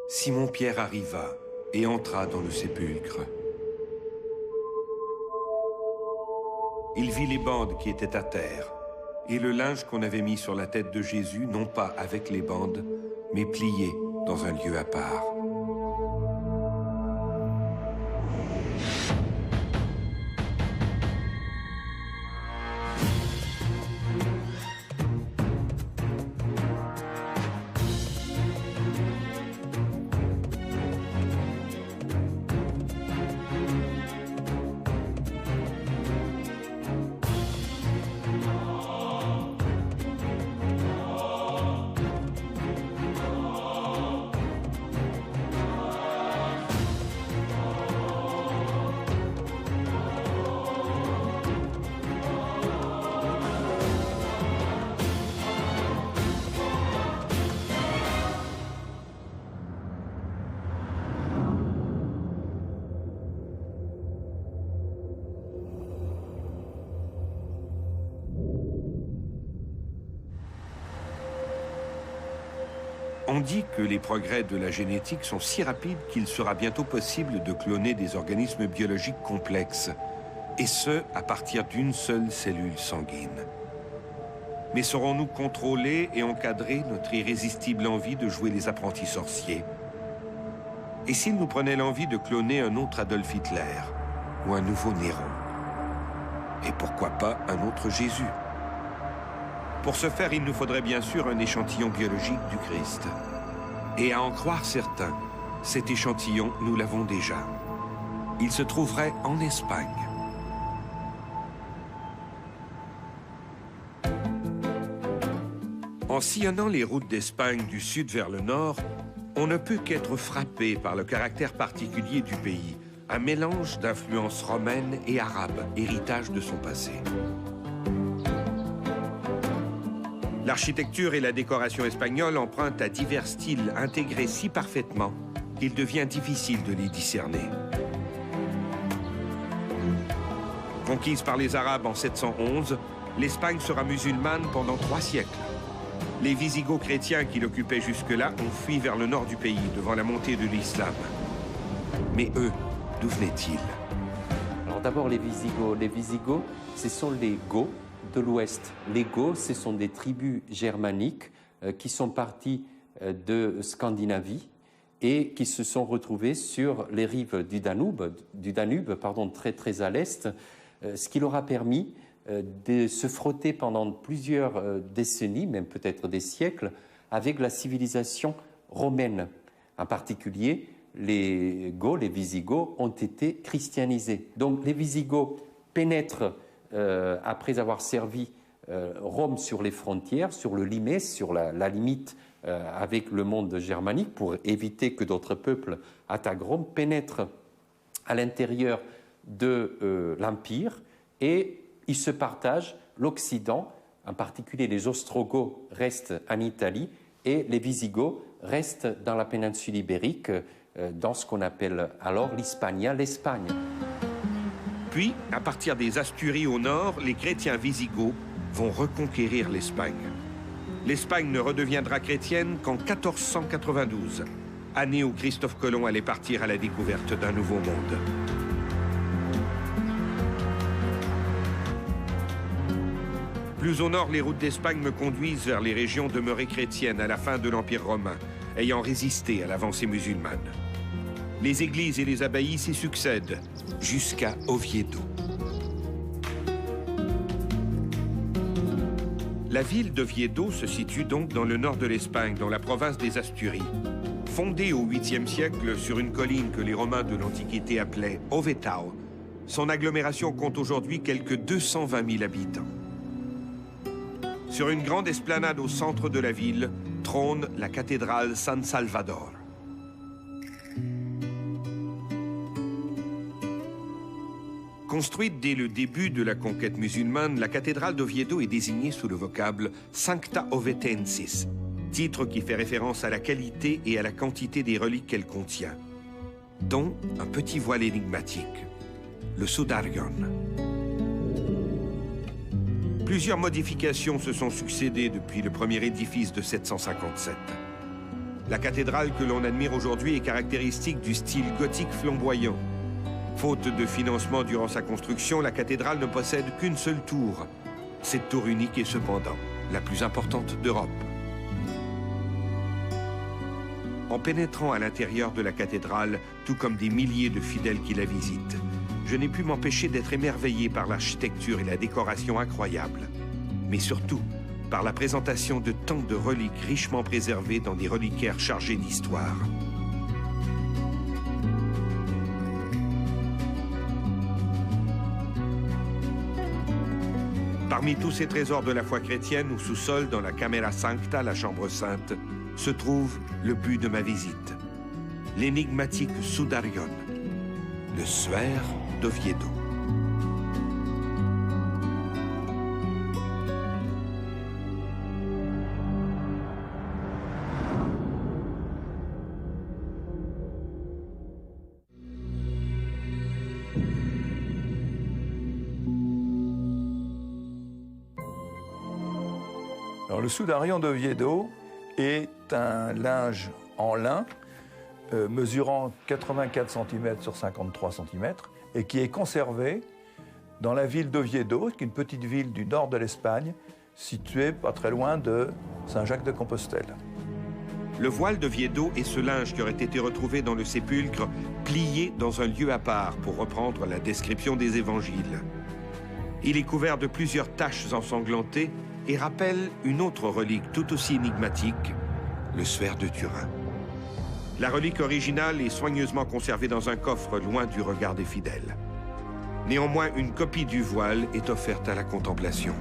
Simon-Pierre arriva et entra dans le sépulcre. Il vit les bandes qui étaient à terre et le linge qu'on avait mis sur la tête de Jésus, non pas avec les bandes, mais plié dans un lieu à part. On dit que les progrès de la génétique sont si rapides qu'il sera bientôt possible de cloner des organismes biologiques complexes, et ce, à partir d'une seule cellule sanguine. Mais saurons-nous contrôler et encadrer notre irrésistible envie de jouer les apprentis sorciers? Et s'il nous prenait l'envie de cloner un autre Adolf Hitler ou un nouveau Néron? Et pourquoi pas un autre Jésus? Pour ce faire, il nous faudrait bien sûr un échantillon biologique du Christ. Et à en croire certains, cet échantillon, nous l'avons déjà. Il se trouverait en Espagne. En sillonnant les routes d'Espagne du sud vers le nord, on ne peut qu'être frappé par le caractère particulier du pays, un mélange d'influences romaines et arabes, héritage de son passé. L'architecture et la décoration espagnole empruntent à divers styles intégrés si parfaitement qu'il devient difficile de les discerner. Conquise par les Arabes en 711, l'Espagne sera musulmane pendant 3 siècles. Les Wisigoths chrétiens qui l'occupaient jusque-là ont fui vers le nord du pays devant la montée de l'islam. Mais eux, d'où venaient-ils? Alors d'abord les Wisigoths. Les Wisigoths, ce sont les Goths de l'Ouest. Les Goths, ce sont des tribus germaniques qui sont parties de Scandinavie et qui se sont retrouvées sur les rives du Danube, très à l'est, ce qui leur a permis de se frotter pendant plusieurs décennies, même peut-être des siècles, avec la civilisation romaine. En particulier, les Goths, les Wisigoths, ont été christianisés. Donc les Wisigoths pénètrent après avoir servi Rome sur les frontières, sur le Limès, sur la limite avec le monde germanique, pour éviter que d'autres peuples attaquent Rome, pénètrent à l'intérieur de l'Empire et ils se partagent l'Occident, en particulier les Ostrogoths restent en Italie et les Wisigoths restent dans la péninsule ibérique, dans ce qu'on appelle alors l'Hispania, l'Espagne. Puis, à partir des Asturies au nord, les chrétiens wisigoths vont reconquérir l'Espagne. L'Espagne ne redeviendra chrétienne qu'en 1492, année où Christophe Colomb allait partir à la découverte d'un nouveau monde. Plus au nord, les routes d'Espagne me conduisent vers les régions demeurées chrétiennes à la fin de l'Empire romain, ayant résisté à l'avancée musulmane. Les églises et les abbayes s'y succèdent, jusqu'à Oviedo. La ville d'Oviedo se situe donc dans le nord de l'Espagne, dans la province des Asturies. Fondée au 8e siècle sur une colline que les Romains de l'Antiquité appelaient Ovetao, son agglomération compte aujourd'hui quelques 220 000 habitants. Sur une grande esplanade au centre de la ville, trône la cathédrale San Salvador. Construite dès le début de la conquête musulmane, la cathédrale d'Oviedo est désignée sous le vocable Sancta Ovetensis, titre qui fait référence à la qualité et à la quantité des reliques qu'elle contient, dont un petit voile énigmatique, le Sudarion. Plusieurs modifications se sont succédées depuis le premier édifice de 757. La cathédrale que l'on admire aujourd'hui est caractéristique du style gothique flamboyant. Faute de financement durant sa construction, la cathédrale ne possède qu'une seule tour. Cette tour unique est cependant la plus importante d'Europe. En pénétrant à l'intérieur de la cathédrale, tout comme des milliers de fidèles qui la visitent, je n'ai pu m'empêcher d'être émerveillé par l'architecture et la décoration incroyables. Mais surtout, par la présentation de tant de reliques richement préservées dans des reliquaires chargés d'histoire. Parmi tous ces trésors de la foi chrétienne, au sous-sol, dans la Camera Sancta, la chambre sainte, se trouve le but de ma visite, l'énigmatique Sudarion, le suaire d'Oviedo. Alors, le Sudarion d'Oviedo est un linge en lin mesurant 84 cm sur 53 cm et qui est conservé dans la ville d'Oviedo, qui est une petite ville du nord de l'Espagne, située pas très loin de Saint-Jacques-de-Compostelle. Le voile d'Oviedo est ce linge qui aurait été retrouvé dans le sépulcre, plié dans un lieu à part, pour reprendre la description des évangiles. Il est couvert de plusieurs taches ensanglantées et rappelle une autre relique tout aussi énigmatique, le suaire de Turin. La relique originale est soigneusement conservée dans un coffre loin du regard des fidèles. Néanmoins, une copie du voile est offerte à la contemplation.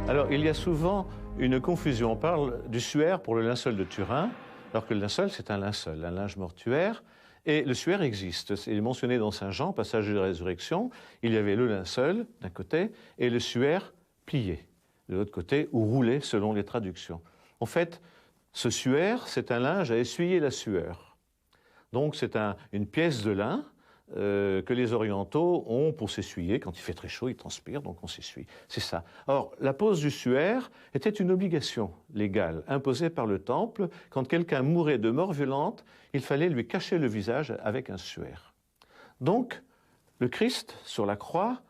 Alors, il y a souvent une confusion. On parle du suaire pour le linceul de Turin, alors que le linceul, c'est un linceul, un linge mortuaire. Et le suaire existe. Il est mentionné dans Saint Jean, passage de la résurrection. Il y avait le linceul d'un côté et le suaire plié de l'autre côté, ou roulé selon les traductions. En fait, ce suaire, c'est un linge à essuyer la sueur. Donc c'est une pièce de lin que les orientaux ont pour s'essuyer. Quand il fait très chaud, ils transpirent, donc on s'essuie. C'est ça. Or, la pose du suaire était une obligation légale imposée par le Temple. Quand quelqu'un mourait de mort violente, il fallait lui cacher le visage avec un suaire. Donc, le Christ, sur la croix,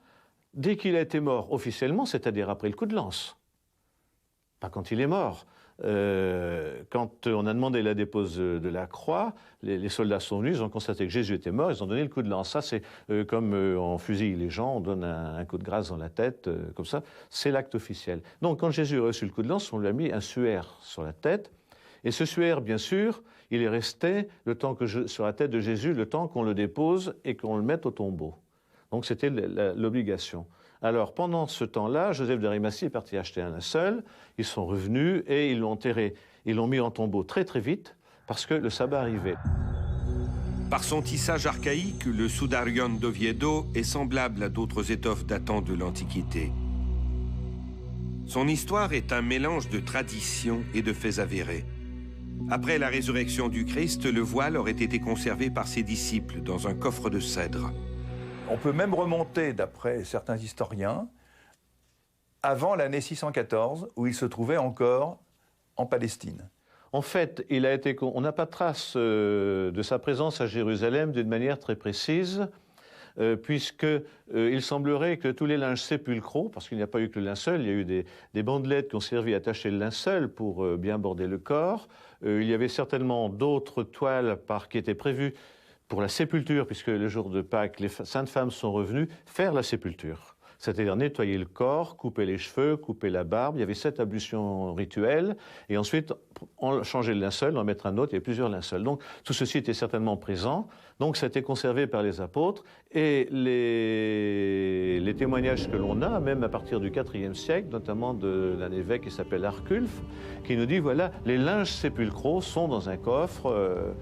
dès qu'il a été mort officiellement, c'est-à-dire après le coup de lance, pas quand il est mort. Quand on a demandé la dépose de la croix, les soldats sont venus, ils ont constaté que Jésus était mort, ils ont donné le coup de lance. Ça, c'est comme on fusille les gens, on donne un coup de grâce dans la tête, comme ça. C'est l'acte officiel. Donc, quand Jésus a reçu le coup de lance, on lui a mis un suaire sur la tête. Et ce suaire, bien sûr, il est resté sur la tête de Jésus le temps qu'on le dépose et qu'on le mette au tombeau. Donc, c'était l'obligation. Alors, pendant ce temps-là, Joseph d'Arimathie est parti acheter un linceul. Ils sont revenus et ils l'ont enterré. Ils l'ont mis en tombeau très, très vite parce que le sabbat arrivait. Par son tissage archaïque, le Sudarion d'Oviedo est semblable à d'autres étoffes datant de l'Antiquité. Son histoire est un mélange de traditions et de faits avérés. Après la résurrection du Christ, le voile aurait été conservé par ses disciples dans un coffre de cèdre. On peut même remonter, d'après certains historiens, avant l'année 614, où il se trouvait encore en Palestine. En fait, on n'a pas de trace de sa présence à Jérusalem d'une manière très précise, puisqu'il semblerait que tous les linges sépulcraux, parce qu'il n'y a pas eu que le linceul, il y a eu des bandelettes qui ont servi à attacher le linceul pour bien border le corps. Il y avait certainement d'autres toiles qui étaient prévues pour la sépulture, puisque le jour de Pâques, les saintes femmes sont revenues faire la sépulture. C'est-à-dire nettoyer le corps, couper les cheveux, couper la barbe. Il y avait 7 ablutions rituelles. Et ensuite, on changeait le linceul, en mettre un autre. Il y avait plusieurs linceuls. Donc, tout ceci était certainement présent. Donc, ça a été conservé par les apôtres. Et les témoignages que l'on a, même à partir du IVe siècle, notamment d'un évêque qui s'appelle Arculf, qui nous dit, voilà, les linges sépulcraux sont dans un coffre...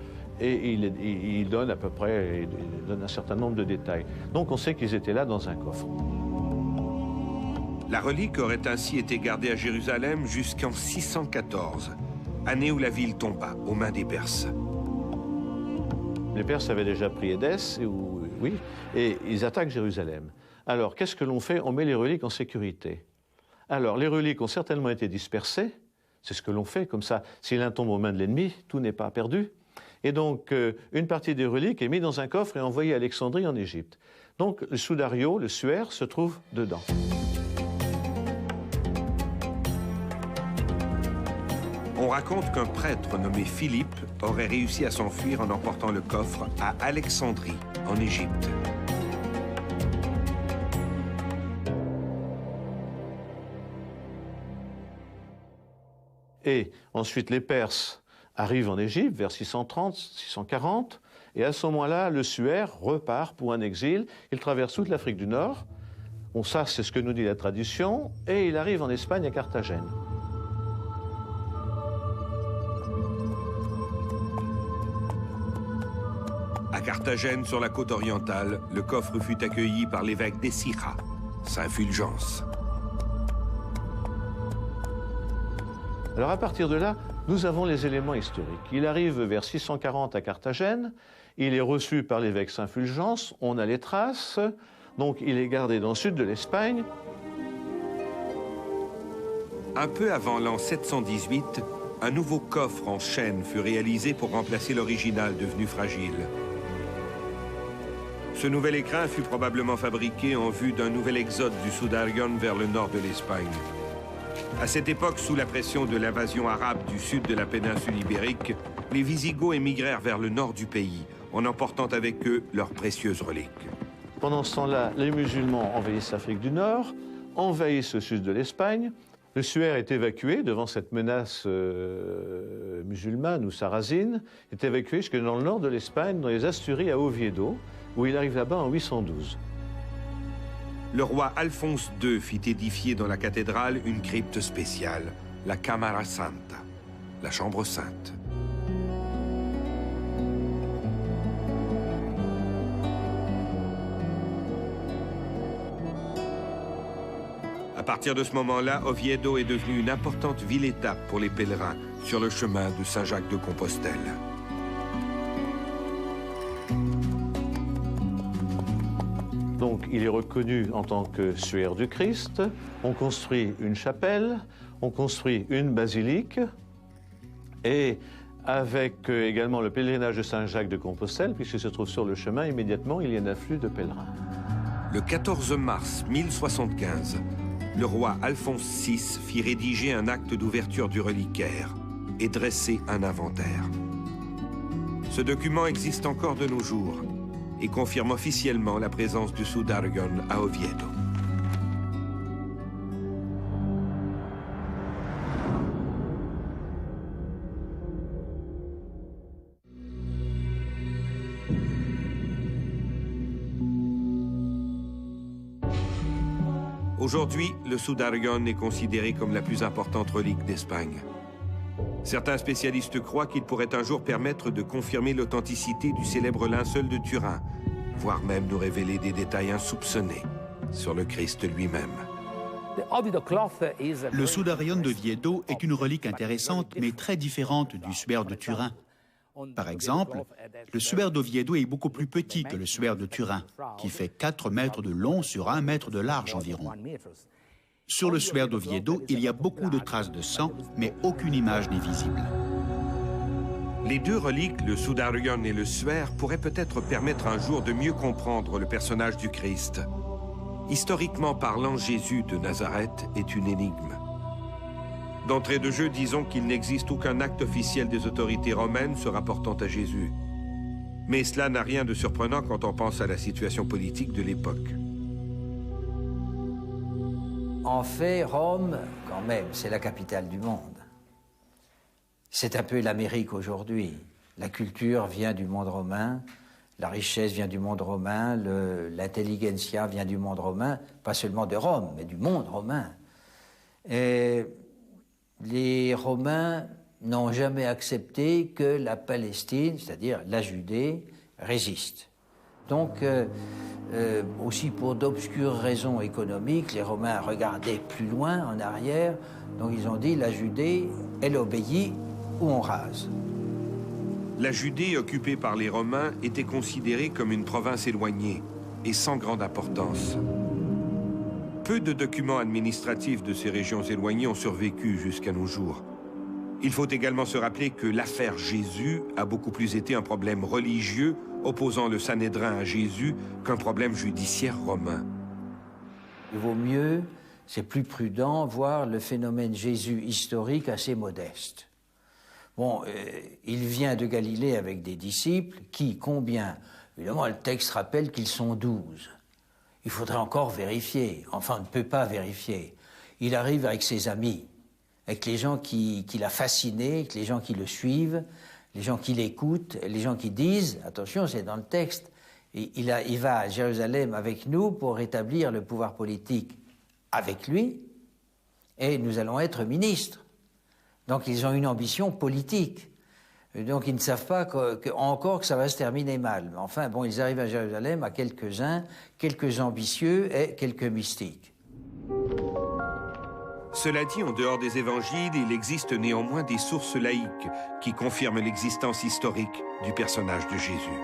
Et il donne à peu près, il donne un certain nombre de détails. Donc on sait qu'ils étaient là dans un coffre. La relique aurait ainsi été gardée à Jérusalem jusqu'en 614, année où la ville tomba aux mains des Perses. Les Perses avaient déjà pris Édesse, oui, et ils attaquent Jérusalem. Alors qu'est-ce que l'on fait? On met les reliques en sécurité. Alors les reliques ont certainement été dispersées C'est ce que l'on fait comme ça. Si l'un tombe aux mains de l'ennemi, tout n'est pas perdu. Et donc, une partie des reliques est mise dans un coffre et envoyée à Alexandrie en Égypte. Donc, le sudario, le suaire, se trouve dedans. On raconte qu'un prêtre nommé Philippe aurait réussi à s'enfuir en emportant le coffre à Alexandrie, en Égypte. Et ensuite, les Perses arrivent en Égypte vers 630, 640, et à ce moment-là, le suaire repart pour un exil. Il traverse toute l'Afrique du Nord. Bon, ça, c'est ce que nous dit la tradition, et il arrive en Espagne, à Carthagène. À Carthagène, sur la côte orientale, le coffre fut accueilli par l'évêque d'Écija, Saint Fulgence. Alors à partir de là, nous avons les éléments historiques. Il arrive vers 640 à Carthagène, il est reçu par l'évêque Saint Fulgence, on a les traces, donc il est gardé dans le sud de l'Espagne. Un peu avant l'an 718, un nouveau coffre en chêne fut réalisé pour remplacer l'original devenu fragile. Ce nouvel écrin fut probablement fabriqué en vue d'un nouvel exode du Sudarion vers le nord de l'Espagne. À cette époque, sous la pression de l'invasion arabe du sud de la péninsule ibérique, les Visigoths émigrèrent vers le nord du pays, en emportant avec eux leurs précieuses reliques. Pendant ce temps-là, les musulmans envahissent l'Afrique du Nord, envahissent le sud de l'Espagne. Le suaire est évacué devant cette menace musulmane ou sarrasine, est évacué jusque dans le nord de l'Espagne, dans les Asturies à Oviedo, où il arrive là-bas en 812. Le roi Alphonse II fit édifier dans la cathédrale une crypte spéciale, la Camara Santa, la chambre sainte. À partir de ce moment-là, Oviedo est devenue une importante ville-étape pour les pèlerins sur le chemin de Saint-Jacques de Compostelle. Donc, il est reconnu en tant que suaire du Christ. On construit une chapelle, on construit une basilique, et avec également le pèlerinage de Saint-Jacques de Compostelle, puisqu'il se trouve sur le chemin, immédiatement, il y a un afflux de pèlerins. Le 14 mars 1075, le roi Alphonse VI fit rédiger un acte d'ouverture du reliquaire et dresser un inventaire. Ce document existe encore de nos jours et confirme officiellement la présence du Sudarion à Oviedo. Aujourd'hui, le Sudarion est considéré comme la plus importante relique d'Espagne. Certains spécialistes croient qu'il pourrait un jour permettre de confirmer l'authenticité du célèbre linceul de Turin, voire même nous révéler des détails insoupçonnés sur le Christ lui-même. Le Sudarion d'Oviedo est une relique intéressante, mais très différente du suaire de Turin. Par exemple, le suaire d'Oviedo est beaucoup plus petit que le suaire de Turin, qui fait 4 mètres de long sur 1 mètre de large environ. Sur le suaire d'Oviedo, il y a beaucoup de traces de sang, mais aucune image n'est visible. Les deux reliques, le Sudarion et le suaire, pourraient peut-être permettre un jour de mieux comprendre le personnage du Christ. Historiquement parlant, Jésus de Nazareth est une énigme. D'entrée de jeu, disons qu'il n'existe aucun acte officiel des autorités romaines se rapportant à Jésus. Mais cela n'a rien de surprenant quand on pense à la situation politique de l'époque. En fait, Rome, quand même, c'est la capitale du monde. C'est un peu l'Amérique aujourd'hui. La culture vient du monde romain, la richesse vient du monde romain, l'intelligentsia vient du monde romain, pas seulement de Rome, mais du monde romain. Et les Romains n'ont jamais accepté que la Palestine, c'est-à-dire la Judée, résiste. Donc, aussi pour d'obscures raisons économiques, les Romains regardaient plus loin, en arrière, donc ils ont dit la Judée, elle obéit ou on rase. La Judée, occupée par les Romains, était considérée comme une province éloignée et sans grande importance. Peu de documents administratifs de ces régions éloignées ont survécu jusqu'à nos jours. Il faut également se rappeler que l'affaire Jésus a beaucoup plus été un problème religieux opposant le Sanhédrin à Jésus qu'un problème judiciaire romain. Il vaut mieux, c'est plus prudent, voir le phénomène Jésus historique assez modeste. Bon, il vient de Galilée avec des disciples, qui, combien? Évidemment, le texte rappelle qu'ils sont 12. Il faudrait encore vérifier, enfin on ne peut pas vérifier. Il arrive avec ses amis, avec les gens qui l'a fasciné, avec les gens qui le suivent, les gens qui l'écoutent, les gens qui disent, attention, c'est dans le texte, il va à Jérusalem avec nous pour rétablir le pouvoir politique avec lui, et nous allons être ministres. Donc ils ont une ambition politique. Donc ils ne savent pas encore que ça va se terminer mal. Enfin, bon, ils arrivent à Jérusalem à quelques-uns, quelques ambitieux et quelques mystiques. Cela dit, en dehors des évangiles, il existe néanmoins des sources laïques qui confirment l'existence historique du personnage de Jésus.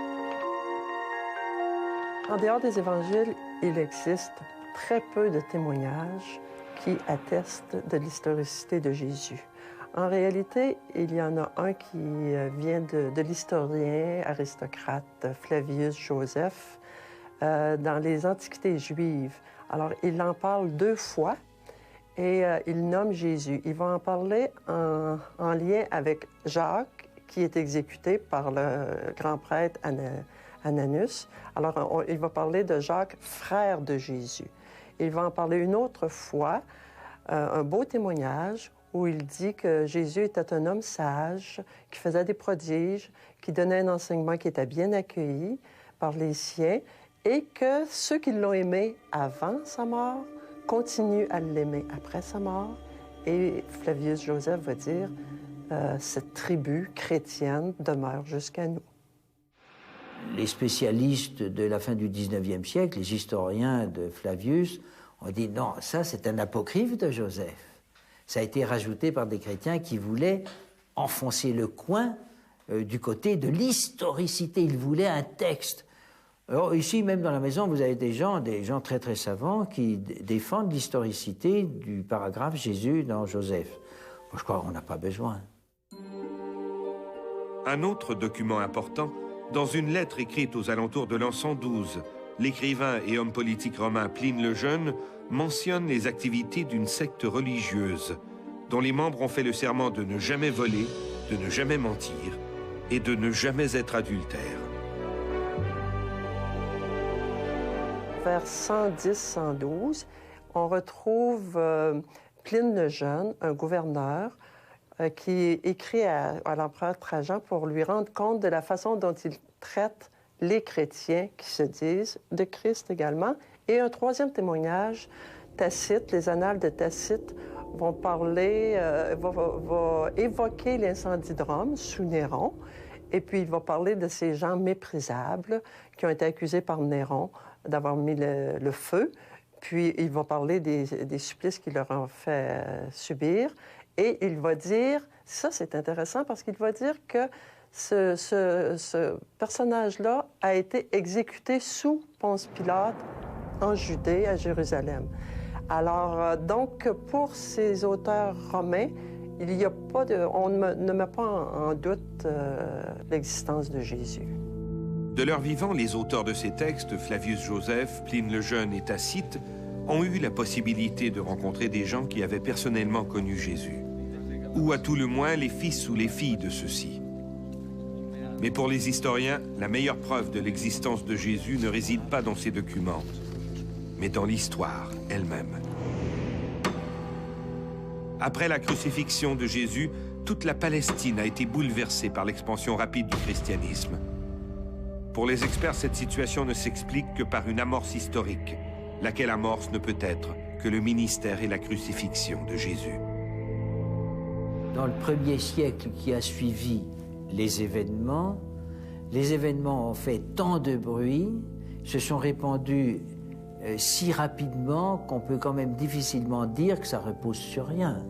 En dehors des évangiles, il existe très peu de témoignages qui attestent de l'historicité de Jésus. En réalité, il y en a un qui vient de l'historien aristocrate Flavius Joseph dans les Antiquités juives. Alors, il en parle 2 fois et il nomme Jésus. Il va en parler en lien avec Jacques, qui est exécuté par le grand prêtre Ananus. Alors, il va parler de Jacques, frère de Jésus. Il va en parler une autre fois, un beau témoignage, où il dit que Jésus était un homme sage, qui faisait des prodiges, qui donnait un enseignement qui était bien accueilli par les siens, et que ceux qui l'ont aimé avant sa mort continuent à l'aimer après sa mort. Et Flavius Joseph va dire cette tribu chrétienne demeure jusqu'à nous. Les spécialistes de la fin du XIXe siècle, les historiens de Flavius, ont dit non, ça c'est un apocryphe de Joseph. Ça a été rajouté par des chrétiens qui voulaient enfoncer le coin du côté de l'historicité. Ils voulaient un texte. Alors ici, même dans la maison, vous avez des gens très très savants qui défendent l'historicité du paragraphe Jésus dans Joseph. Moi, je crois qu'on n'a pas besoin. Un autre document important, dans une lettre écrite aux alentours de l'an 112, l'écrivain et homme politique romain Pline le Jeune mentionne les activités d'une secte religieuse dont les membres ont fait le serment de ne jamais voler, de ne jamais mentir et de ne jamais être adultères. Vers 110-112, on retrouve Pline le Jeune, un gouverneur, qui écrit à l'empereur Trajan pour lui rendre compte de la façon dont il traite les chrétiens qui se disent, de Christ également. Et un troisième témoignage, Tacite, les annales de Tacite vont parler, va évoquer l'incendie de Rome sous Néron, et puis il va parler de ces gens méprisables qui ont été accusés par Néron d'avoir mis le feu, puis il va parler des supplices qu'il leur ont fait subir, et il va dire, ça c'est intéressant parce qu'il va dire que ce personnage-là a été exécuté sous Ponce Pilate en Judée, à Jérusalem. Alors, donc, pour ces auteurs romains, il y a pas on ne met pas en doute l'existence de Jésus. De leur vivant, les auteurs de ces textes, Flavius Joseph, Pline le Jeune et Tacite, ont eu la possibilité de rencontrer des gens qui avaient personnellement connu Jésus, ou à tout le moins les fils ou les filles de ceux-ci. Mais pour les historiens, la meilleure preuve de l'existence de Jésus ne réside pas dans ces documents, mais dans l'histoire elle-même. Après la crucifixion de Jésus, toute la Palestine a été bouleversée par l'expansion rapide du christianisme. Pour les experts, cette situation ne s'explique que par une amorce historique, laquelle amorce ne peut être que le ministère et la crucifixion de Jésus. Dans le 1er siècle qui a suivi les événements ont fait tant de bruit, se sont répandus si rapidement qu'on peut quand même difficilement dire que ça repose sur rien.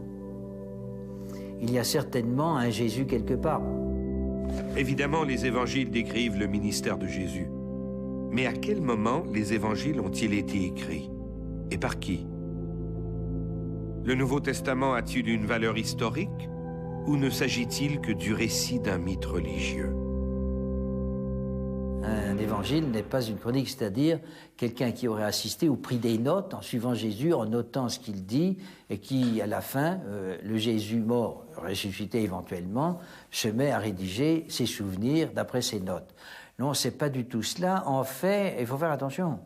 Il y a certainement un Jésus quelque part. Évidemment, les évangiles décrivent le ministère de Jésus. Mais à quel moment les évangiles ont-ils été écrits? Et par qui? Le Nouveau Testament a-t-il une valeur historique? Ou ne s'agit-il que du récit d'un mythe religieux? Un évangile n'est pas une chronique, c'est-à-dire quelqu'un qui aurait assisté ou pris des notes en suivant Jésus, en notant ce qu'il dit, et qui, à la fin, le Jésus mort, ressuscité éventuellement, se met à rédiger ses souvenirs d'après ses notes. Non, c'est pas du tout cela. En fait, il faut faire attention.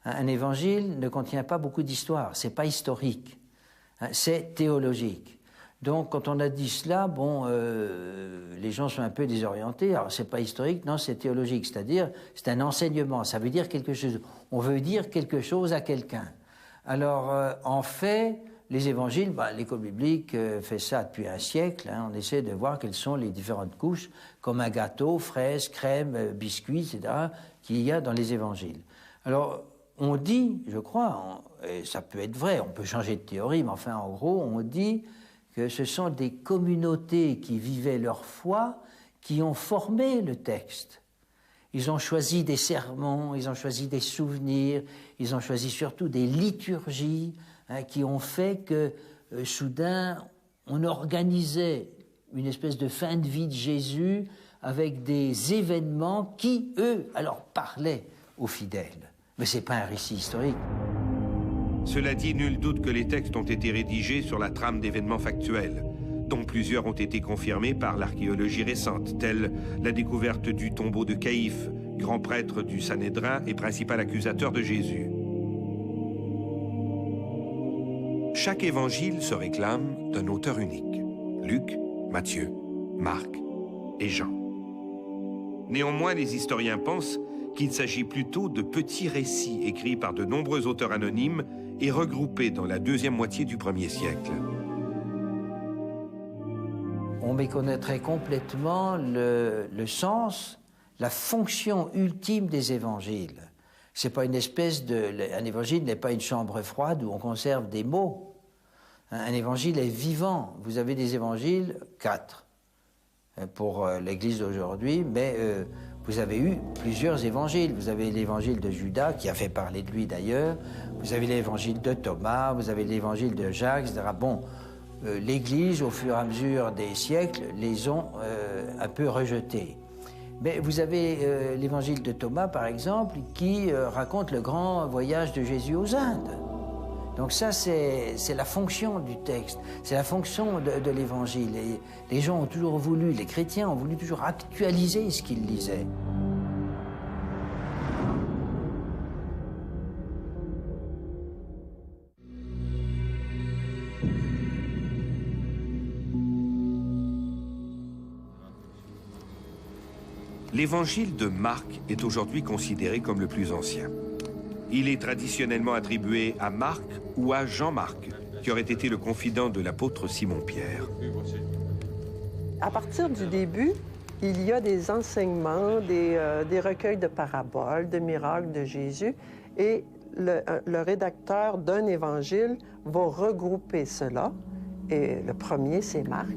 Un évangile ne contient pas beaucoup d'histoire, c'est pas historique, c'est théologique. Donc, quand on a dit cela, bon, les gens sont un peu désorientés. Alors, c'est pas historique, non, c'est théologique. C'est-à-dire, c'est un enseignement. Ça veut dire quelque chose. On veut dire quelque chose à quelqu'un. Alors, en fait, les évangiles, l'école biblique fait ça depuis un siècle. On essaie de voir quelles sont les différentes couches, comme un gâteau, fraises, crème, biscuits, etc., qu'il y a dans les évangiles. Alors, on dit, je crois, et ça peut être vrai, on peut changer de théorie, mais enfin, en gros, on dit que ce sont des communautés qui vivaient leur foi, qui ont formé le texte. Ils ont choisi des sermons, ils ont choisi des souvenirs, ils ont choisi surtout des liturgies qui ont fait que soudain, on organisait une espèce de fin de vie de Jésus avec des événements qui, eux, alors parlaient aux fidèles. Mais ce n'est pas un récit historique. Cela dit, nul doute que les textes ont été rédigés sur la trame d'événements factuels, dont plusieurs ont été confirmés par l'archéologie récente, telle la découverte du tombeau de Caïphe, grand prêtre du Sanhédrin et principal accusateur de Jésus. Chaque évangile se réclame d'un auteur unique: Luc, Matthieu, Marc et Jean. Néanmoins, les historiens pensent qu'il s'agit plutôt de petits récits écrits par de nombreux auteurs anonymes et regroupés dans la deuxième moitié du 1er siècle. On méconnaîtrait complètement le sens, la fonction ultime des évangiles. C'est pas une espèce de... Un évangile n'est pas une chambre froide où on conserve des mots. Un évangile est vivant. Vous avez des évangiles, 4 pour l'Église d'aujourd'hui, mais vous avez eu plusieurs évangiles. Vous avez l'évangile de Judas, qui a fait parler de lui d'ailleurs. Vous avez l'évangile de Thomas, vous avez l'évangile de Jacques, etc. Bon, l'Église, au fur et à mesure des siècles, les ont un peu rejetés. Mais vous avez l'évangile de Thomas, par exemple, qui raconte le grand voyage de Jésus aux Indes. Donc ça, c'est la fonction du texte, c'est la fonction de l'évangile. Et les gens ont toujours voulu, les chrétiens ont voulu toujours actualiser ce qu'ils lisaient. L'évangile de Marc est aujourd'hui considéré comme le plus ancien. Il est traditionnellement attribué à Marc ou à Jean-Marc, qui aurait été le confident de l'apôtre Simon-Pierre. À partir du début, il y a des enseignements, des recueils de paraboles, de miracles de Jésus, et le rédacteur d'un évangile va regrouper cela. Et le premier, c'est Marc.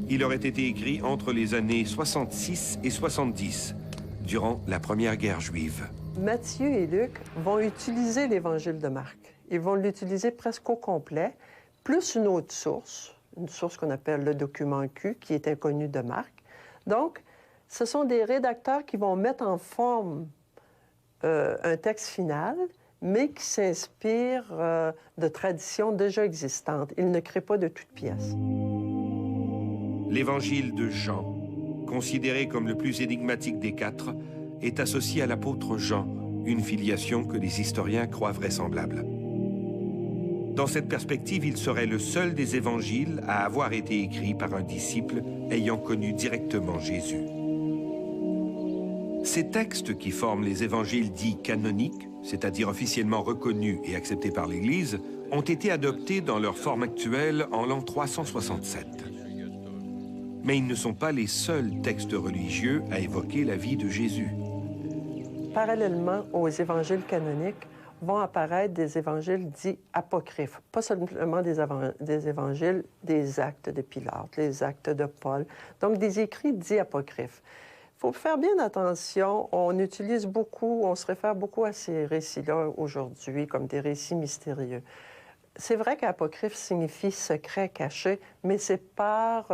Il aurait été écrit entre les années 66 et 70, durant la Première Guerre juive. Matthieu et Luc vont utiliser l'évangile de Marc. Ils vont l'utiliser presque au complet, plus une autre source, une source qu'on appelle le document Q, qui est inconnu de Marc. Donc, ce sont des rédacteurs qui vont mettre en forme un texte final, mais qui s'inspirent de traditions déjà existantes. Ils ne créent pas de toutes pièces. L'évangile de Jean, considéré comme le plus énigmatique des 4, est associé à l'apôtre Jean, une filiation que les historiens croient vraisemblable. Dans cette perspective, il serait le seul des évangiles à avoir été écrit par un disciple ayant connu directement Jésus. Ces textes qui forment les évangiles dits canoniques, c'est-à-dire officiellement reconnus et acceptés par l'Église, ont été adoptés dans leur forme actuelle en l'an 367. Mais ils ne sont pas les seuls textes religieux à évoquer la vie de Jésus. Parallèlement aux évangiles canoniques, vont apparaître des évangiles dits apocryphes. Pas seulement des évangiles, des actes de Pilate, les actes de Paul. Donc, des écrits dits apocryphes. Il faut faire bien attention. On utilise beaucoup, on se réfère beaucoup à ces récits-là aujourd'hui comme des récits mystérieux. C'est vrai qu'apocryphe signifie secret, caché, mais c'est par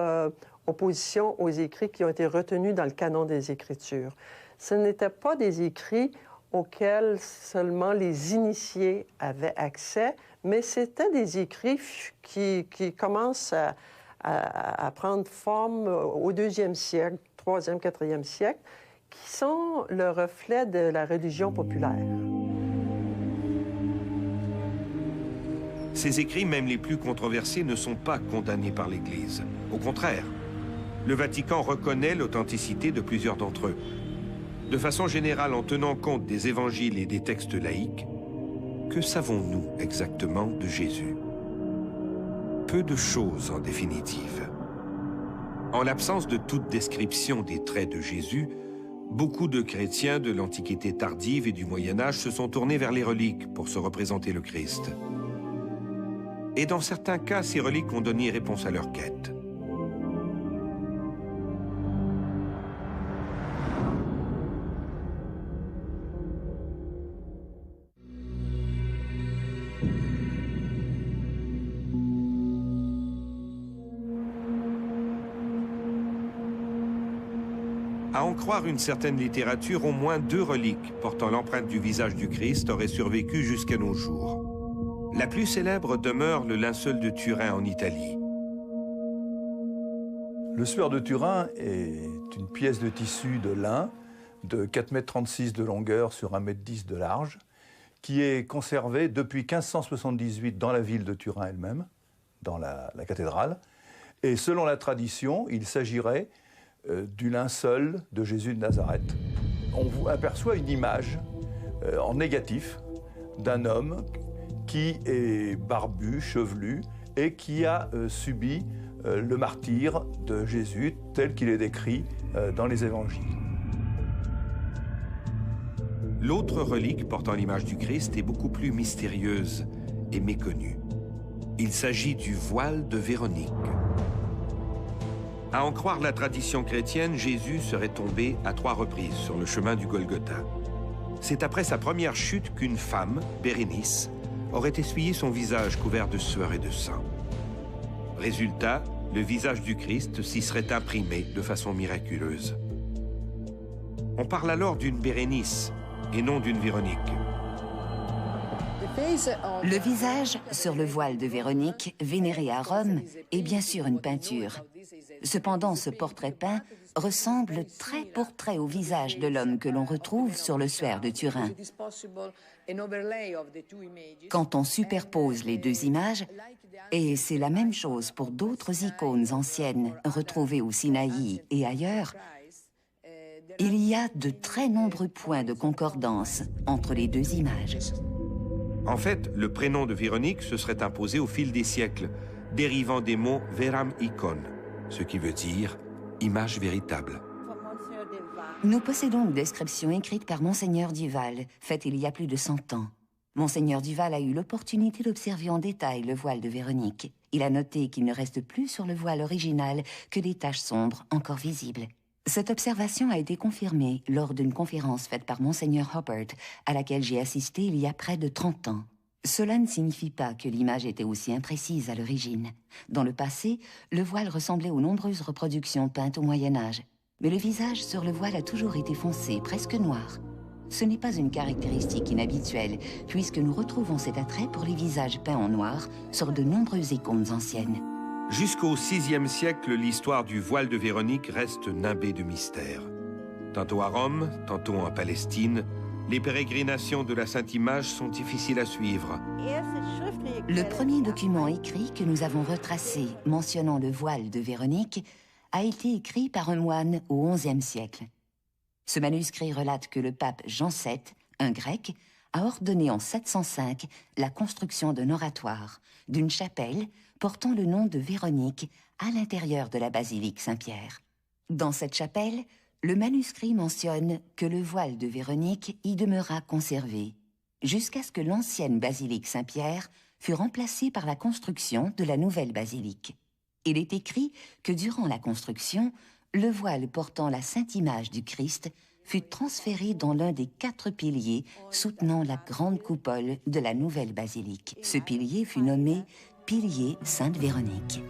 opposition aux écrits qui ont été retenus dans le canon des Écritures. Ce n'étaient pas des écrits auxquels seulement les initiés avaient accès, mais c'était des écrits qui commencent à prendre forme au 2e siècle, 3e, 4e siècle, qui sont le reflet de la religion populaire. Ces écrits, même les plus controversés, ne sont pas condamnés par l'Église. Au contraire, le Vatican reconnaît l'authenticité de plusieurs d'entre eux. De façon générale, en tenant compte des évangiles et des textes laïques, que savons-nous exactement de Jésus? Peu de choses en définitive. En l'absence de toute description des traits de Jésus, beaucoup de chrétiens de l'Antiquité tardive et du Moyen-Âge se sont tournés vers les reliques pour se représenter le Christ. Et dans certains cas, ces reliques ont donné réponse à leur quête. À en croire une certaine littérature, au moins 2 reliques portant l'empreinte du visage du Christ auraient survécu jusqu'à nos jours. La plus célèbre demeure le linceul de Turin en Italie. Le suaire de Turin est une pièce de tissu de lin de 4,36 m de longueur sur 1,10 m de large, qui est conservée depuis 1578 dans la ville de Turin elle-même, dans la cathédrale. Et selon la tradition, il s'agirait du linceul de Jésus de Nazareth. On aperçoit une image en négatif d'un homme qui est barbu, chevelu, et qui a subi le martyre de Jésus tel qu'il est décrit dans les évangiles. L'autre relique portant l'image du Christ est beaucoup plus mystérieuse et méconnue. Il s'agit du voile de Véronique. À en croire la tradition chrétienne, Jésus serait tombé à 3 reprises sur le chemin du Golgotha. C'est après sa première chute qu'une femme, Bérénice, aurait essuyé son visage couvert de sueur et de sang. Résultat, le visage du Christ s'y serait imprimé de façon miraculeuse. On parle alors d'une Bérénice et non d'une Véronique. Le visage sur le voile de Véronique, vénéré à Rome, est bien sûr une peinture. Cependant, ce portrait peint ressemble trait pour trait au visage de l'homme que l'on retrouve sur le suaire de Turin. Quand on superpose les 2 images, et c'est la même chose pour d'autres icônes anciennes retrouvées au Sinaï et ailleurs, il y a de très nombreux points de concordance entre les 2 images. En fait, le prénom de Véronique se serait imposé au fil des siècles, dérivant des mots veram icon, ce qui veut dire image véritable. Nous possédons une description écrite par Monseigneur Duval, faite il y a plus de 100 ans. Monseigneur Duval a eu l'opportunité d'observer en détail le voile de Véronique. Il a noté qu'il ne reste plus sur le voile original que des taches sombres encore visibles. Cette observation a été confirmée lors d'une conférence faite par Monseigneur Hubbard, à laquelle j'ai assisté il y a près de 30 ans. Cela ne signifie pas que l'image était aussi imprécise à l'origine. Dans le passé, le voile ressemblait aux nombreuses reproductions peintes au Moyen-Âge. Mais le visage sur le voile a toujours été foncé, presque noir. Ce n'est pas une caractéristique inhabituelle, puisque nous retrouvons cet attrait pour les visages peints en noir sur de nombreuses icônes anciennes. Jusqu'au VIe siècle, l'histoire du voile de Véronique reste nimbée de mystères. Tantôt à Rome, tantôt en Palestine, les pérégrinations de la Sainte Image sont difficiles à suivre. Le premier document écrit que nous avons retracé mentionnant le voile de Véronique a été écrit par un moine au XIe siècle. Ce manuscrit relate que le pape Jean VII, un grec, a ordonné en 705 la construction d'un oratoire, d'une chapelle portant le nom de Véronique à l'intérieur de la basilique Saint-Pierre. Dans cette chapelle, le manuscrit mentionne que le voile de Véronique y demeura conservé, jusqu'à ce que l'ancienne basilique Saint-Pierre fût remplacée par la construction de la nouvelle basilique. Il est écrit que durant la construction, le voile portant la sainte image du Christ fut transféré dans l'un des 4 piliers soutenant la grande coupole de la nouvelle basilique. Ce pilier fut nommé pilier Sainte-Véronique.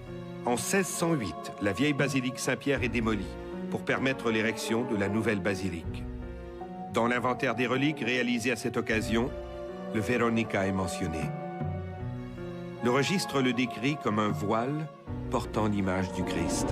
En 1608, la vieille basilique Saint-Pierre est démolie pour permettre l'érection de la nouvelle basilique. Dans l'inventaire des reliques réalisé à cette occasion, le Véronica est mentionné. Le registre le décrit comme un voile portant l'image du Christ.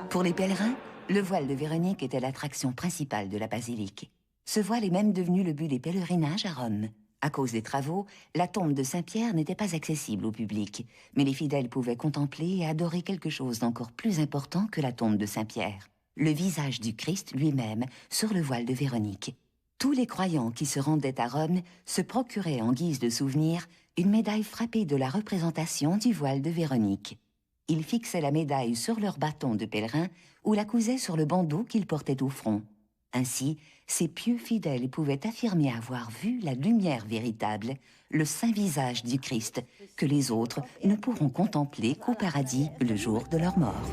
Pour les pèlerins, le voile de Véronique était l'attraction principale de la basilique. Ce voile est même devenu le but des pèlerinages à Rome. À cause des travaux, la tombe de Saint-Pierre n'était pas accessible au public, mais les fidèles pouvaient contempler et adorer quelque chose d'encore plus important que la tombe de Saint-Pierre, le visage du Christ lui-même sur le voile de Véronique. Tous les croyants qui se rendaient à Rome se procuraient en guise de souvenir une médaille frappée de la représentation du voile de Véronique. Ils fixaient la médaille sur leur bâton de pèlerin ou la cousaient sur le bandeau qu'ils portaient au front. Ainsi, ces pieux fidèles pouvaient affirmer avoir vu la lumière véritable, le saint visage du Christ, que les autres ne pourront contempler qu'au paradis le jour de leur mort.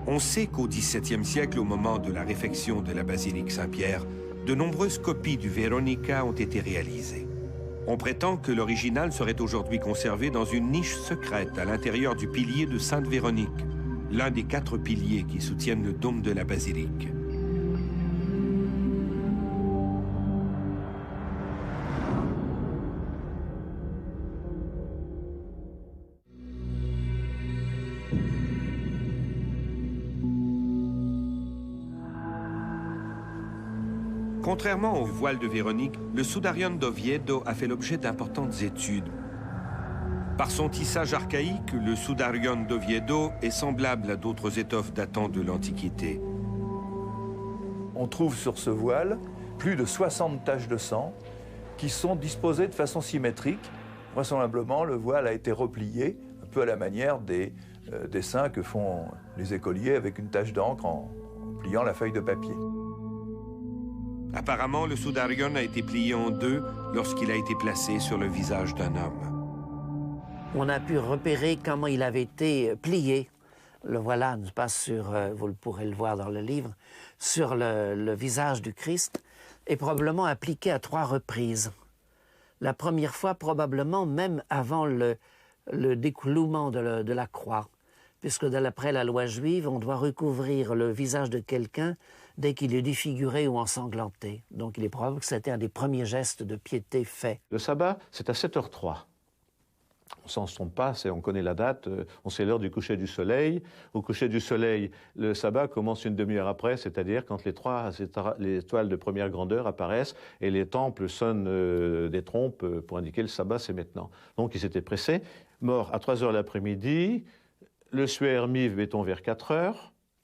On sait qu'au XVIIe siècle, au moment de la réfection de la basilique Saint-Pierre, de nombreuses copies du Véronica ont été réalisées. On prétend que l'original serait aujourd'hui conservé dans une niche secrète à l'intérieur du pilier de Sainte-Véronique, l'un des 4 piliers qui soutiennent le dôme de la basilique. Contrairement au voile de Véronique, le Sudarion d'Oviedo a fait l'objet d'importantes études. Par son tissage archaïque, le Sudarion d'Oviedo est semblable à d'autres étoffes datant de l'Antiquité. On trouve sur ce voile plus de 60 taches de sang qui sont disposées de façon symétrique. Vraisemblablement, le voile a été replié, un peu à la manière des dessins que font les écoliers avec une tache d'encre en pliant la feuille de papier. Apparemment, le Sudarion a été plié en 2 lorsqu'il a été placé sur le visage d'un homme. On a pu repérer comment il avait été plié. Le voilà, n'est-ce pas, vous pourrez le voir dans le livre, sur le visage du Christ, et probablement appliqué à 3 reprises. La première fois, probablement, même avant le déclouement de la croix, puisque d'après la loi juive, on doit recouvrir le visage de quelqu'un dès qu'il est défiguré ou ensanglanté. Donc il est probable que c'était un des premiers gestes de piété faits. Le sabbat, c'est à 7h03. On s'en trompe pas, on connaît la date, on sait l'heure du coucher du soleil. Au coucher du soleil, le sabbat commence une demi-heure après, c'est-à-dire quand les étoiles de première grandeur apparaissent et les temples sonnent des trompes pour indiquer le sabbat, c'est maintenant. Donc il s'était pressé, mort à 3h l'après-midi, le suaire mive, mettons, vers 4h,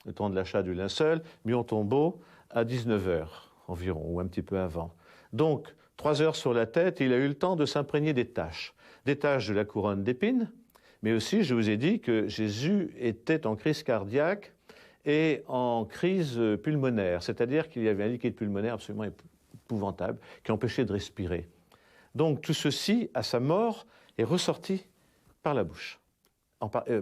le temps de l'achat du linceul, mis en tombeau à 19h environ, ou un petit peu avant. Donc, 3 heures sur la tête, il a eu le temps de s'imprégner des taches de la couronne d'épines, mais aussi, je vous ai dit que Jésus était en crise cardiaque et en crise pulmonaire, c'est-à-dire qu'il y avait un liquide pulmonaire absolument épouvantable qui empêchait de respirer. Donc, tout ceci, à sa mort, est ressorti par la bouche.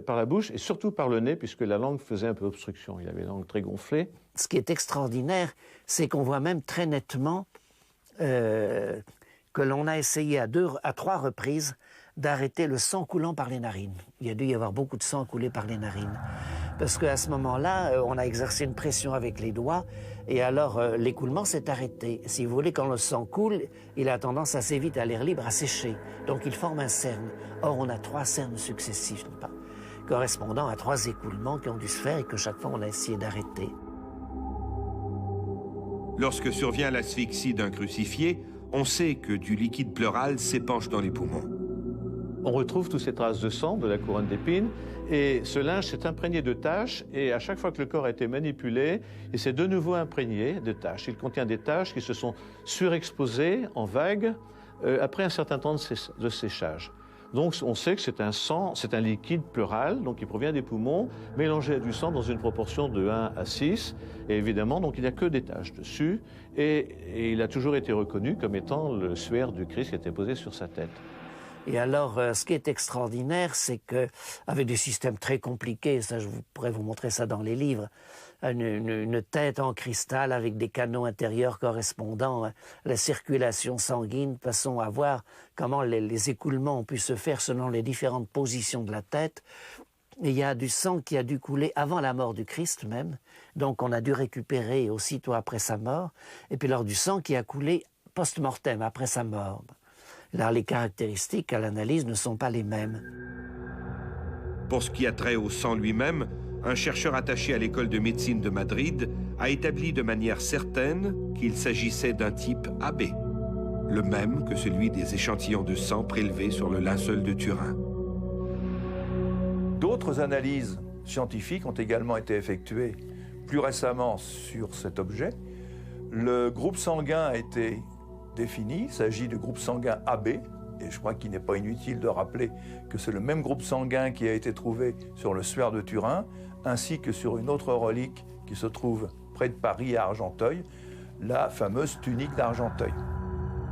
Par la bouche et surtout par le nez, puisque la langue faisait un peu obstruction. Il avait la langue très gonflée. Ce qui est extraordinaire, c'est qu'on voit même très nettement que l'on a essayé à 3 reprises d'arrêter le sang coulant par les narines. Il y a dû y avoir beaucoup de sang coulé par les narines. Parce qu'à ce moment-là, on a exercé une pression avec les doigts, et alors l'écoulement s'est arrêté. Si vous voulez, quand le sang coule, il a tendance assez vite à l'air libre à sécher. Donc il forme un cerne. Or, on a 3 cernes successifs, correspondant à 3 écoulements qui ont dû se faire et que chaque fois on a essayé d'arrêter. Lorsque survient l'asphyxie d'un crucifié, on sait que du liquide pleural s'épanche dans les poumons. On retrouve toutes ces traces de sang de la couronne d'épines et ce linge s'est imprégné de taches et à chaque fois que le corps a été manipulé, il s'est de nouveau imprégné de taches. Il contient des taches qui se sont surexposées en vagues après un certain temps de séchage. Donc on sait que c'est un sang, c'est un liquide pleural, donc il provient des poumons, mélangé à du sang dans une proportion de 1 à 6. Et évidemment, donc il n'y a que des taches dessus. Et il a toujours été reconnu comme étant le suaire du Christ qui était posé sur sa tête. Et alors, ce qui est extraordinaire, c'est que, avec des systèmes très compliqués, ça, pourrais vous montrer ça dans les livres, une tête en cristal avec des canaux intérieurs correspondant à la circulation sanguine, de façon à voir comment les écoulements ont pu se faire selon les différentes positions de la tête. Et il y a du sang qui a dû couler avant la mort du Christ même, donc on a dû récupérer aussitôt après sa mort, et puis alors du sang qui a coulé post-mortem, après sa mort. Là, les caractéristiques à l'analyse ne sont pas les mêmes. Pour ce qui a trait au sang lui-même, un chercheur attaché à l'école de médecine de Madrid a établi de manière certaine qu'il s'agissait d'un type AB, le même que celui des échantillons de sang prélevés sur le linceul de Turin. D'autres analyses scientifiques ont également été effectuées plus récemment sur cet objet. Le groupe sanguin a été défini, il s'agit du groupe sanguin AB, et je crois qu'il n'est pas inutile de rappeler que c'est le même groupe sanguin qui a été trouvé sur le suaire de Turin, ainsi que sur une autre relique qui se trouve près de Paris à Argenteuil, la fameuse tunique d'Argenteuil.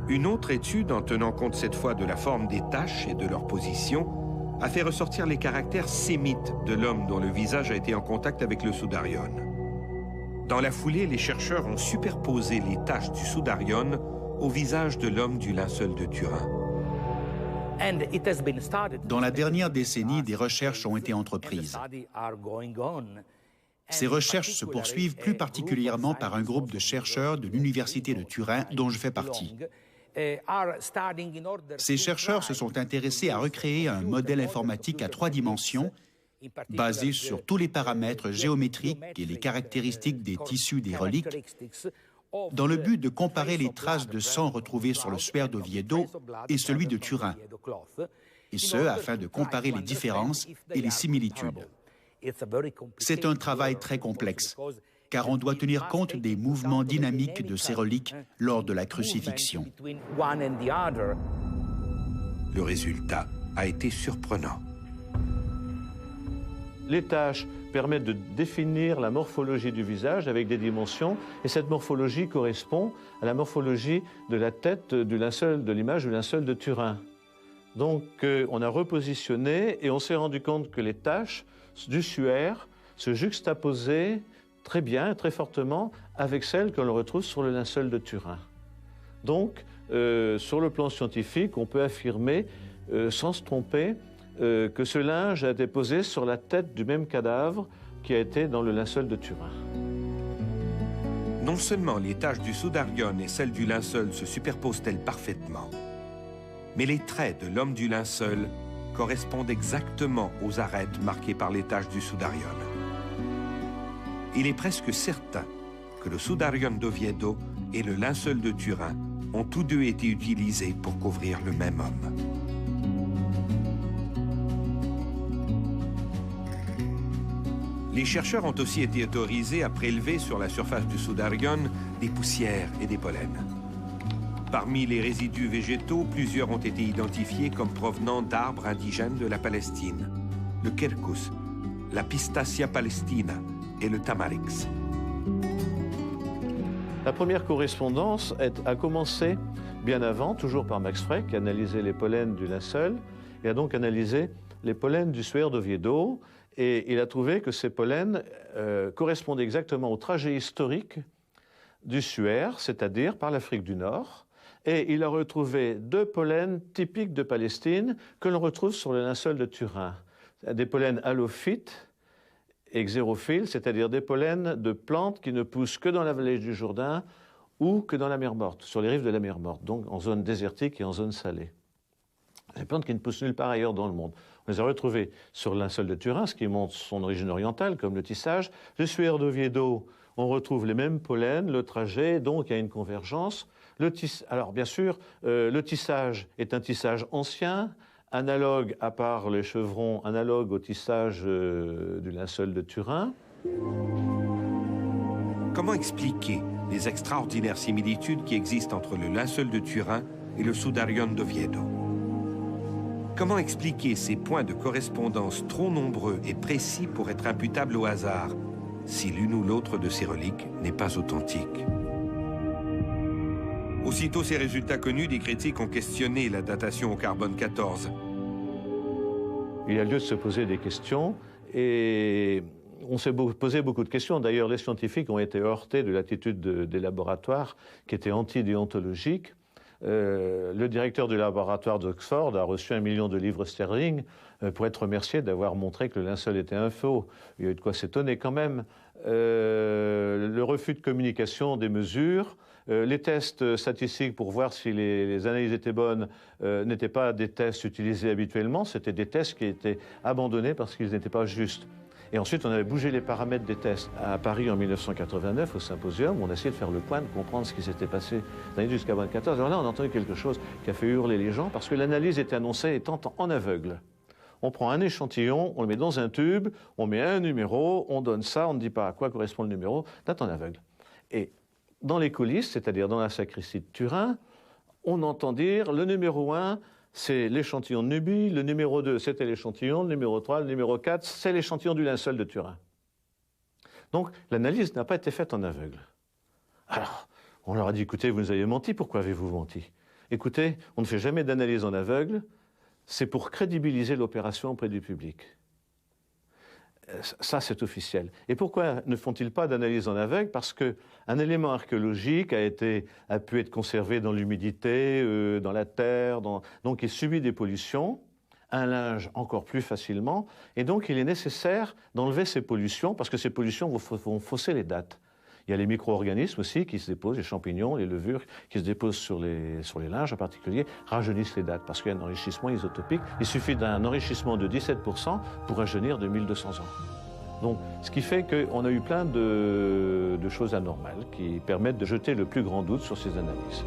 Une autre étude, en tenant compte cette fois de la forme des taches et de leur position, a fait ressortir les caractères sémites de l'homme dont le visage a été en contact avec le soudarion. Dans la foulée, les chercheurs ont superposé les taches du soudarion au visage de l'homme du linceul de Turin. Dans la dernière décennie, des recherches ont été entreprises. Ces recherches se poursuivent plus particulièrement par un groupe de chercheurs de l'Université de Turin dont je fais partie. Ces chercheurs se sont intéressés à recréer un modèle informatique à 3 dimensions basé sur tous les paramètres géométriques et les caractéristiques des tissus des reliques, dans le but de comparer les traces de sang retrouvées sur le suaire d'Oviedo et celui de Turin, et ce, afin de comparer les différences et les similitudes. C'est un travail très complexe, car on doit tenir compte des mouvements dynamiques de ces reliques lors de la crucifixion. Le résultat a été surprenant. Les taches permettent de définir la morphologie du visage avec des dimensions, et cette morphologie correspond à la morphologie de la tête du linceul, de l'image du linceul de Turin. Donc on a repositionné et on s'est rendu compte que les taches du suaire se juxtaposaient très bien, très fortement, avec celles que l'on retrouve sur le linceul de Turin. Donc, sur le plan scientifique, on peut affirmer, sans se tromper, que ce linge a été posé sur la tête du même cadavre qui a été dans le linceul de Turin. Non seulement les taches du soudarion et celles du linceul se superposent-elles parfaitement, mais les traits de l'homme du linceul correspondent exactement aux arêtes marquées par les taches du soudarion. Il est presque certain que le soudarion d'Oviedo et le linceul de Turin ont tous deux été utilisés pour couvrir le même homme. Les chercheurs ont aussi été autorisés à prélever sur la surface du soudarion des poussières et des pollens. Parmi les résidus végétaux, plusieurs ont été identifiés comme provenant d'arbres indigènes de la Palestine, le quercus, la Pistacia palestina et le tamarix. La première correspondance a commencé bien avant, toujours par Max Frey, qui analysait les pollens du linceul, et a donc analysé les pollens du suaire d'Oviedo, et il a trouvé que ces pollens correspondaient exactement au trajet historique du suaire, c'est-à-dire par l'Afrique du Nord, et il a retrouvé 2 pollens typiques de Palestine que l'on retrouve sur le linceul de Turin. Des pollens halophytes et xérophiles, c'est-à-dire des pollens de plantes qui ne poussent que dans la vallée du Jourdain ou que dans la mer Morte, sur les rives de la mer Morte, donc en zone désertique et en zone salée. Des plantes qui ne poussent nulle part ailleurs dans le monde. On les a retrouvées sur le linceul de Turin, ce qui montre son origine orientale, comme le tissage. Le suaire d'Oviedo, on retrouve les mêmes pollens, le trajet, donc il y a une convergence. Alors bien sûr, le tissage est un tissage ancien, analogue, à part les chevrons, analogue au tissage du linceul de Turin. Comment expliquer les extraordinaires similitudes qui existent entre le linceul de Turin et le soudarion d'Oviedo? Comment expliquer ces points de correspondance trop nombreux et précis pour être imputables au hasard, si l'une ou l'autre de ces reliques n'est pas authentique? Aussitôt ces résultats connus, des critiques ont questionné la datation au carbone 14. Il y a lieu de se poser des questions et on s'est posé beaucoup de questions. D'ailleurs, les scientifiques ont été heurtés de l'attitude des laboratoires qui était anti-déontologique. Le directeur du laboratoire d'Oxford a reçu 1 million de livres sterling pour être remercié d'avoir montré que le linceul était un faux. Il y a eu de quoi s'étonner quand même. Le refus de communication des mesures, les tests statistiques pour voir si les analyses étaient bonnes n'étaient pas des tests utilisés habituellement, c'était des tests qui étaient abandonnés parce qu'ils n'étaient pas justes. Et ensuite, on avait bougé les paramètres des tests. À Paris, en 1989, au symposium, on a essayé de faire le point, de comprendre ce qui s'était passé l'année jusqu'à 2014. Alors là, on a entendu quelque chose qui a fait hurler les gens, parce que l'analyse était annoncée étant en aveugle. On prend un échantillon, on le met dans un tube, on met un numéro, on donne ça, on ne dit pas à quoi correspond le numéro, date en aveugle. Et dans les coulisses, c'est-à-dire dans la sacristie de Turin, on entend dire le numéro 1, c'est l'échantillon de Nubie, le numéro 2, c'était l'échantillon, le numéro 3, le numéro 4, c'est l'échantillon du linceul de Turin. Donc, l'analyse n'a pas été faite en aveugle. Alors, on leur a dit, écoutez, vous nous avez menti, pourquoi avez-vous menti? Écoutez, on ne fait jamais d'analyse en aveugle, c'est pour crédibiliser l'opération auprès du public. Ça, c'est officiel. Et pourquoi ne font-ils pas d'analyse en aveugle? Parce qu'un élément archéologique a pu être conservé dans l'humidité, dans la terre, donc il subit des pollutions, un linge encore plus facilement, et donc il est nécessaire d'enlever ces pollutions, parce que ces pollutions vont fausser les dates. Il y a les micro-organismes aussi qui se déposent, les champignons, les levures qui se déposent sur les linges en particulier, rajeunissent les dates parce qu'il y a un enrichissement isotopique. Il suffit d'un enrichissement de 17% pour rajeunir de 1200 ans. Donc, ce qui fait qu'on a eu plein de choses anormales qui permettent de jeter le plus grand doute sur ces analyses.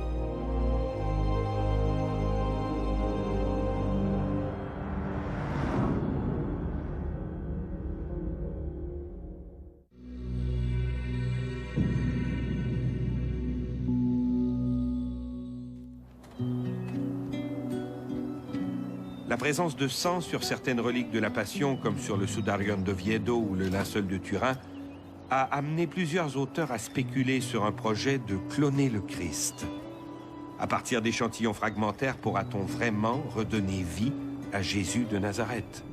La présence de sang sur certaines reliques de la Passion, comme sur le Sudarion d'Oviedo ou le linceul de Turin, a amené plusieurs auteurs à spéculer sur un projet de cloner le Christ. À partir d'échantillons fragmentaires, pourra-t-on vraiment redonner vie à Jésus de Nazareth?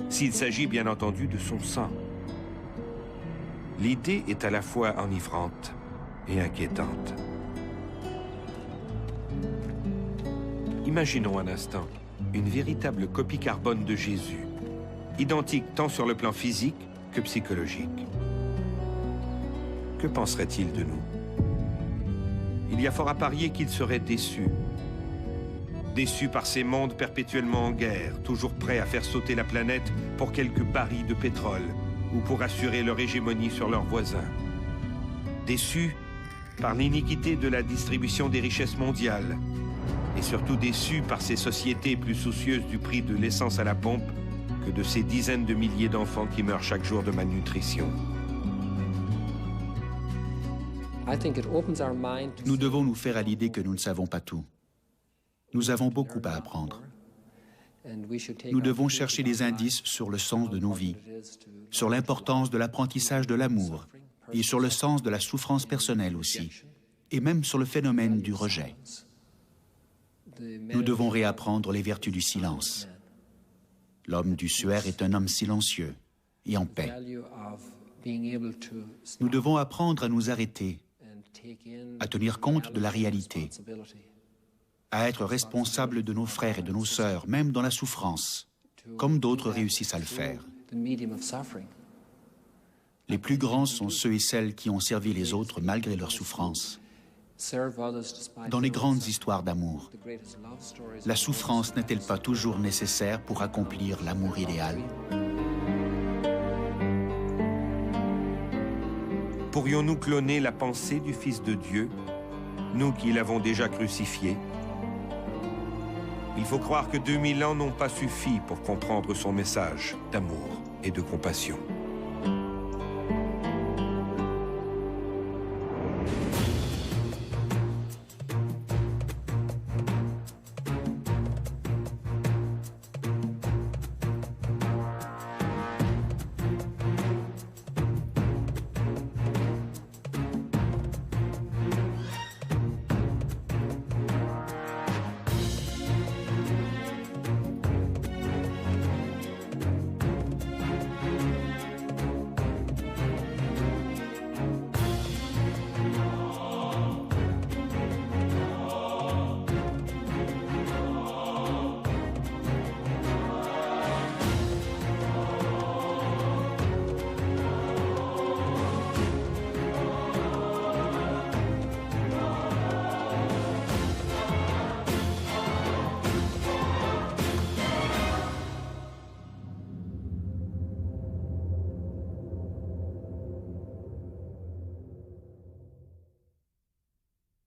S'il s'agit bien entendu de son sang. L'idée est à la fois enivrante et inquiétante. Imaginons un instant une véritable copie carbone de Jésus, identique tant sur le plan physique que psychologique. Que penserait-il de nous? Il y a fort à parier qu'il serait déçu. Déçu par ces mondes perpétuellement en guerre, toujours prêts à faire sauter la planète pour quelques barils de pétrole ou pour assurer leur hégémonie sur leurs voisins. Déçu par l'iniquité de la distribution des richesses mondiales, et surtout déçu par ces sociétés plus soucieuses du prix de l'essence à la pompe que de ces dizaines de milliers d'enfants qui meurent chaque jour de malnutrition. Nous devons nous faire à l'idée que nous ne savons pas tout. Nous avons beaucoup à apprendre. Nous devons chercher des indices sur le sens de nos vies, sur l'importance de l'apprentissage de l'amour et sur le sens de la souffrance personnelle aussi, et même sur le phénomène du rejet. Nous devons réapprendre les vertus du silence. L'homme du Suaire est un homme silencieux et en paix. Nous devons apprendre à nous arrêter, à tenir compte de la réalité, à être responsables de nos frères et de nos sœurs, même dans la souffrance, comme d'autres réussissent à le faire. Les plus grands sont ceux et celles qui ont servi les autres malgré leur souffrance. Dans les grandes histoires d'amour, la souffrance n'est-elle pas toujours nécessaire pour accomplir l'amour idéal? Pourrions-nous cloner la pensée du Fils de Dieu, nous qui l'avons déjà crucifié? Il faut croire que 2000 ans n'ont pas suffi pour comprendre son message d'amour et de compassion.